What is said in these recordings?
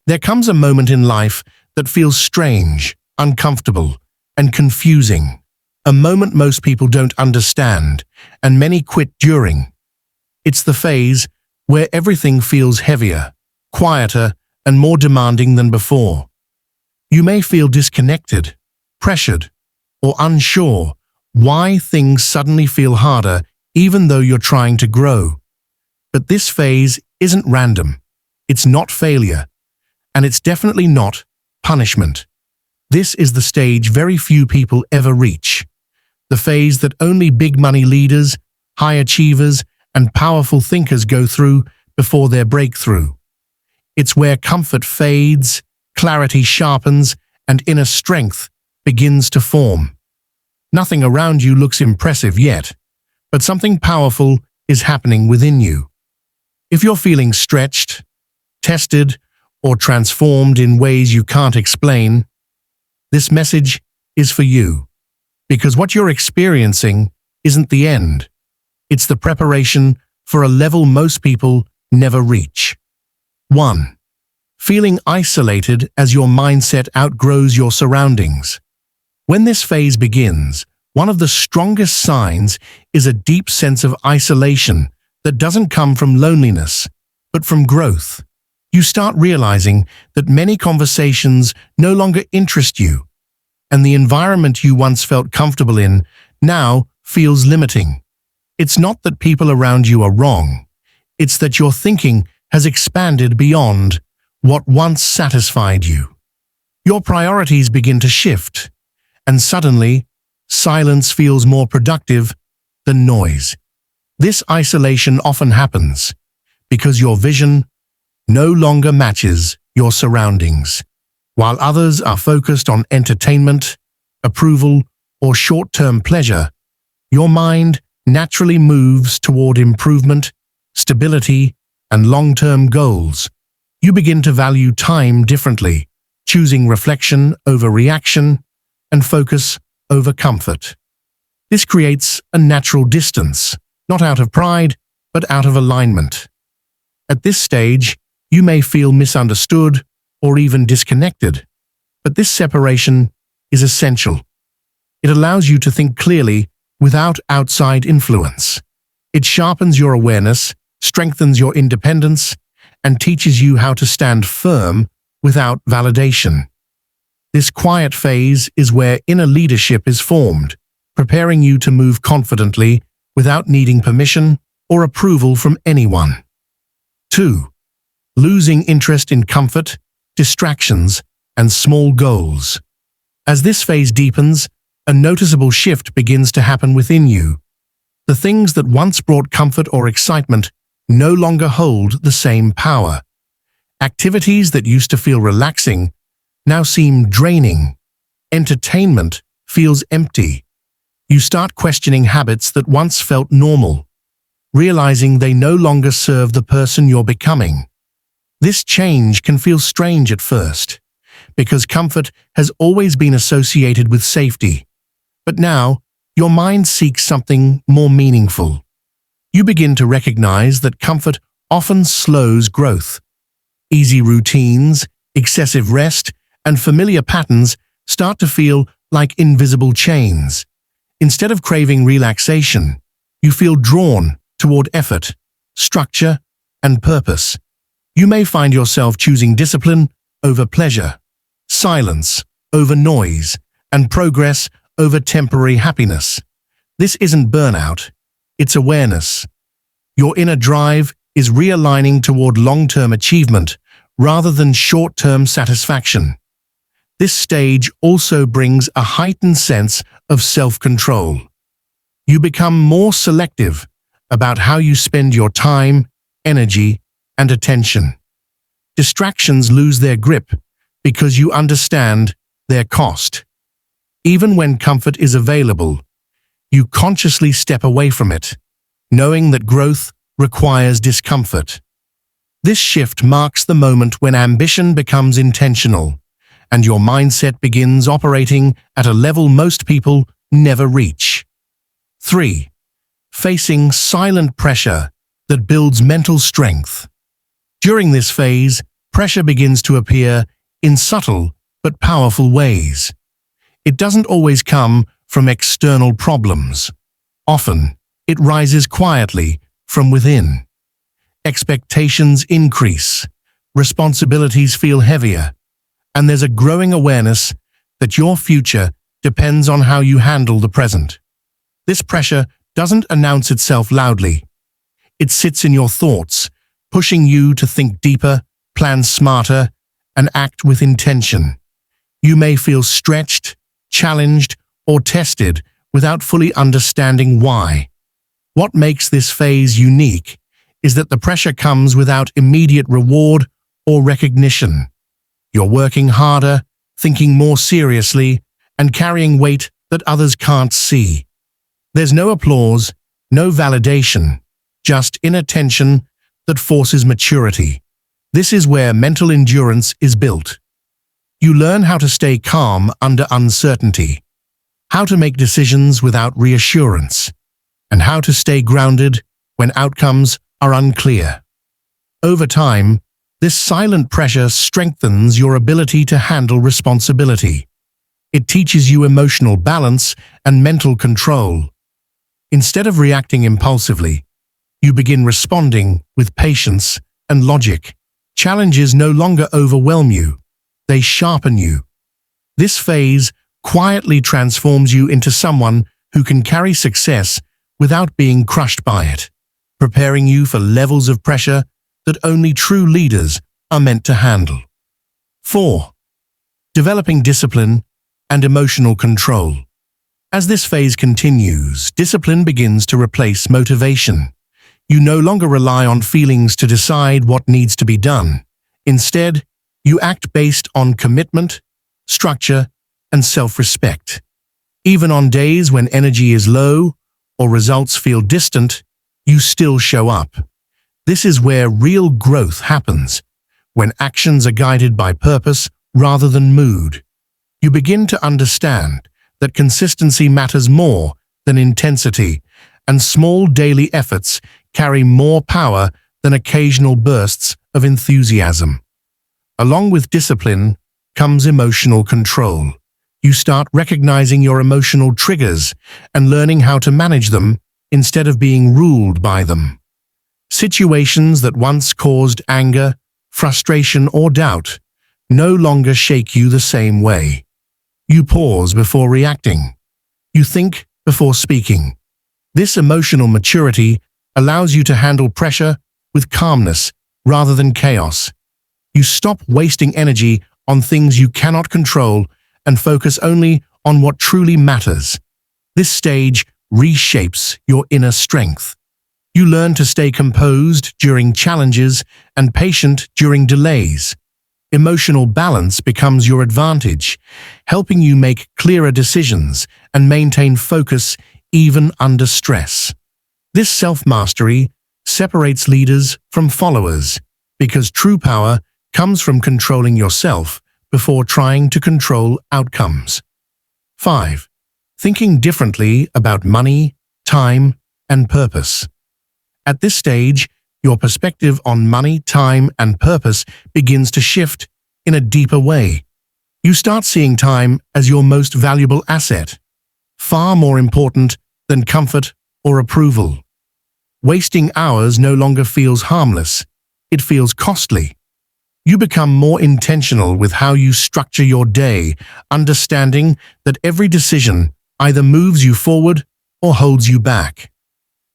There comes a moment in life that feels strange, uncomfortable, and confusing. A moment most people don't understand, and many quit during. It's the phase where everything feels heavier, quieter, and more demanding than before. You may feel disconnected, pressured, or unsure why things suddenly feel harder even though you're trying to grow. But this phase isn't random. It's not failure. And it's definitely not punishment. This is the stage very few people ever reach. The phase that only big money leaders, high achievers, and powerful thinkers go through before their breakthrough. It's where comfort fades, clarity sharpens, and inner strength begins to form. Nothing around you looks impressive yet, but something powerful is happening within you. If you're feeling stretched, tested, or transformed in ways you can't explain, this message is for you. Because what you're experiencing isn't the end. It's the preparation for a level most people never reach. 1. Feeling isolated as your mindset outgrows your surroundings. When this phase begins, one of the strongest signs is a deep sense of isolation that doesn't come from loneliness, but from growth. You start realizing that many conversations no longer interest you, and the environment you once felt comfortable in now feels limiting. It's not that people around you are wrong. It's that your thinking has expanded beyond what once satisfied you. Your priorities begin to shift, and suddenly, silence feels more productive than noise. This isolation often happens because your vision no longer matches your surroundings. While others are focused on entertainment, approval, or short-term pleasure, your mind naturally moves toward improvement, stability, and long-term goals. You begin to value time differently, choosing reflection over reaction and focus over comfort. This creates a natural distance, not out of pride, but out of alignment. At this stage, you may feel misunderstood or even disconnected, but this separation is essential. It allows you to think clearly without outside influence. It sharpens your awareness, strengthens your independence, and teaches you how to stand firm without validation. This quiet phase is where inner leadership is formed, preparing you to move confidently without needing permission or approval from anyone. 2. Losing interest in comfort, distractions, and small goals. As this phase deepens, a noticeable shift begins to happen within you. The things that once brought comfort or excitement no longer hold the same power. Activities that used to feel relaxing now seem draining. Entertainment feels empty. You start questioning habits that once felt normal, realizing they no longer serve the person you're becoming. This change can feel strange at first, because comfort has always been associated with safety. But now, your mind seeks something more meaningful. You begin to recognize that comfort often slows growth. Easy routines, excessive rest, and familiar patterns start to feel like invisible chains. Instead of craving relaxation, you feel drawn toward effort, structure, and purpose. You may find yourself choosing discipline over pleasure, silence over noise, and progress over temporary happiness. This isn't burnout, it's awareness. Your inner drive is realigning toward long-term achievement rather than short-term satisfaction. This stage also brings a heightened sense of self-control. You become more selective about how you spend your time, energy, and attention. Distractions lose their grip because you understand their cost. Even when comfort is available, you consciously step away from it, knowing that growth requires discomfort. This shift marks the moment when ambition becomes intentional, and your mindset begins operating at a level most people never reach. 3. Facing silent pressure that builds mental strength. During this phase, pressure begins to appear in subtle but powerful ways. It doesn't always come from external problems. Often, it rises quietly from within. Expectations increase, responsibilities feel heavier, and there's a growing awareness that your future depends on how you handle the present. This pressure doesn't announce itself loudly. It sits in your thoughts, pushing you to think deeper, plan smarter, and act with intention. You may feel stretched, challenged, or tested without fully understanding why. What makes this phase unique is that the pressure comes without immediate reward or recognition. You're working harder, thinking more seriously, and carrying weight that others can't see. There's no applause, no validation, just inner tension that forces maturity. This is where mental endurance is built. You learn how to stay calm under uncertainty, how to make decisions without reassurance, and how to stay grounded when outcomes are unclear. Over time, this silent pressure strengthens your ability to handle responsibility. It teaches you emotional balance and mental control. Instead of reacting impulsively, you begin responding with patience and logic. Challenges no longer overwhelm you, they sharpen you. This phase quietly transforms you into someone who can carry success without being crushed by it, preparing you for levels of pressure that only true leaders are meant to handle. 4. Developing discipline and emotional control. As this phase continues, discipline begins to replace motivation. You no longer rely on feelings to decide what needs to be done. Instead, you act based on commitment, structure, and self-respect. Even on days when energy is low or results feel distant, you still show up. This is where real growth happens, when actions are guided by purpose rather than mood. You begin to understand that consistency matters more than intensity, and small daily efforts carry more power than occasional bursts of enthusiasm. Along with discipline comes emotional control. You start recognizing your emotional triggers and learning how to manage them instead of being ruled by them. Situations that once caused anger, frustration, or doubt no longer shake you the same way. You pause before reacting. You think before speaking. This emotional maturity allows you to handle pressure with calmness rather than chaos. You stop wasting energy on things you cannot control and focus only on what truly matters. This stage reshapes your inner strength. You learn to stay composed during challenges and patient during delays. Emotional balance becomes your advantage, helping you make clearer decisions and maintain focus even under stress. This self-mastery separates leaders from followers, because true power comes from controlling yourself before trying to control outcomes. 5. Thinking differently about money, time, and purpose. At this stage, your perspective on money, time, and purpose begins to shift in a deeper way. You start seeing time as your most valuable asset, far more important than comfort or approval. Wasting hours no longer feels harmless, it feels costly. You become more intentional with how you structure your day, understanding that every decision either moves you forward or holds you back.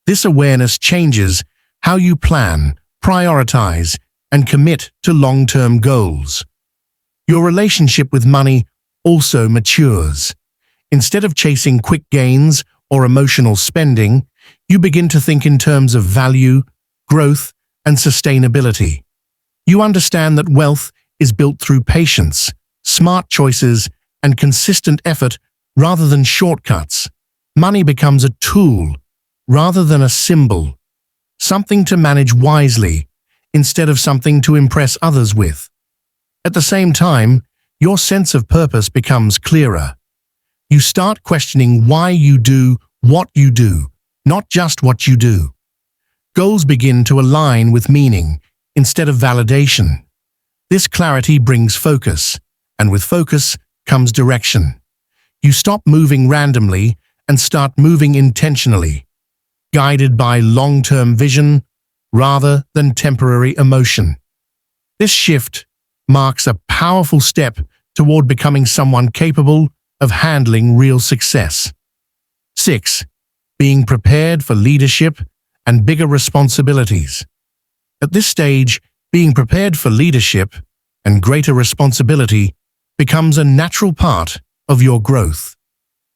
This awareness changes how you plan, prioritize, and commit to long-term goals. Your relationship with money also matures. Instead of chasing quick gains or emotional spending, you begin to think in terms of value, growth, and sustainability. You understand that wealth is built through patience, smart choices, and consistent effort rather than shortcuts. Money becomes a tool rather than a symbol, something to manage wisely instead of something to impress others with. At the same time, your sense of purpose becomes clearer. You start questioning why you do what you do, not just what you do. Goals begin to align with meaning instead of validation. This clarity brings focus, and with focus comes direction. You stop moving randomly and start moving intentionally, guided by long-term vision rather than temporary emotion. This shift marks a powerful step toward becoming someone capable of handling real success. 6. Being prepared for leadership and bigger responsibilities. At this stage, being prepared for leadership and greater responsibility becomes a natural part of your growth.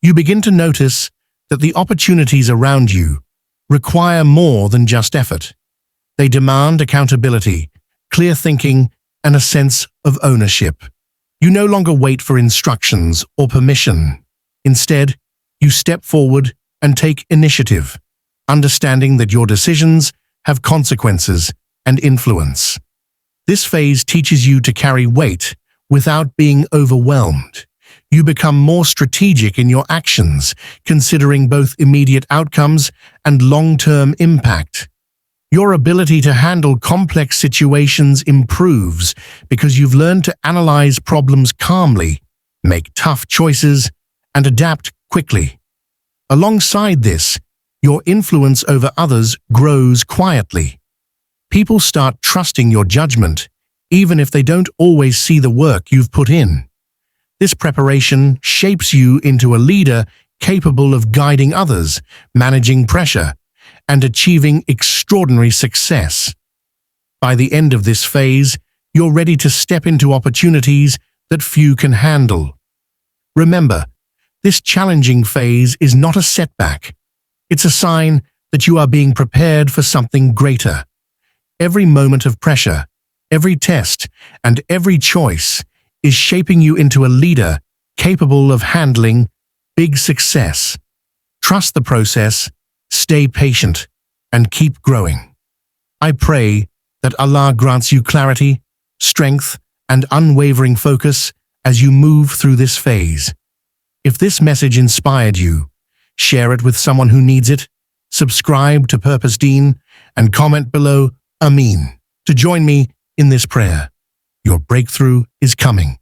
You begin to notice that the opportunities around you require more than just effort. They demand accountability, clear thinking, and a sense of ownership. You no longer wait for instructions or permission. Instead, you step forward and take initiative, understanding that your decisions have consequences and influence. This phase teaches you to carry weight without being overwhelmed. You become more strategic in your actions, considering both immediate outcomes and long-term impact. Your ability to handle complex situations improves because you've learned to analyze problems calmly, make tough choices, and adapt quickly. Alongside this, your influence over others grows quietly. People start trusting your judgment, even if they don't always see the work you've put in. This preparation shapes you into a leader capable of guiding others, managing pressure, and achieving extraordinary success. By the end of this phase, you're ready to step into opportunities that few can handle. Remember, this challenging phase is not a setback. It's a sign that you are being prepared for something greater. Every moment of pressure, every test, and every choice is shaping you into a leader capable of handling big success. Trust the process, stay patient, and keep growing. I pray that Allah grants you clarity, strength, and unwavering focus as you move through this phase. If this message inspired you, share it with someone who needs it, subscribe to Purpose Deen, and comment below Ameen to join me in this prayer. Your breakthrough is coming.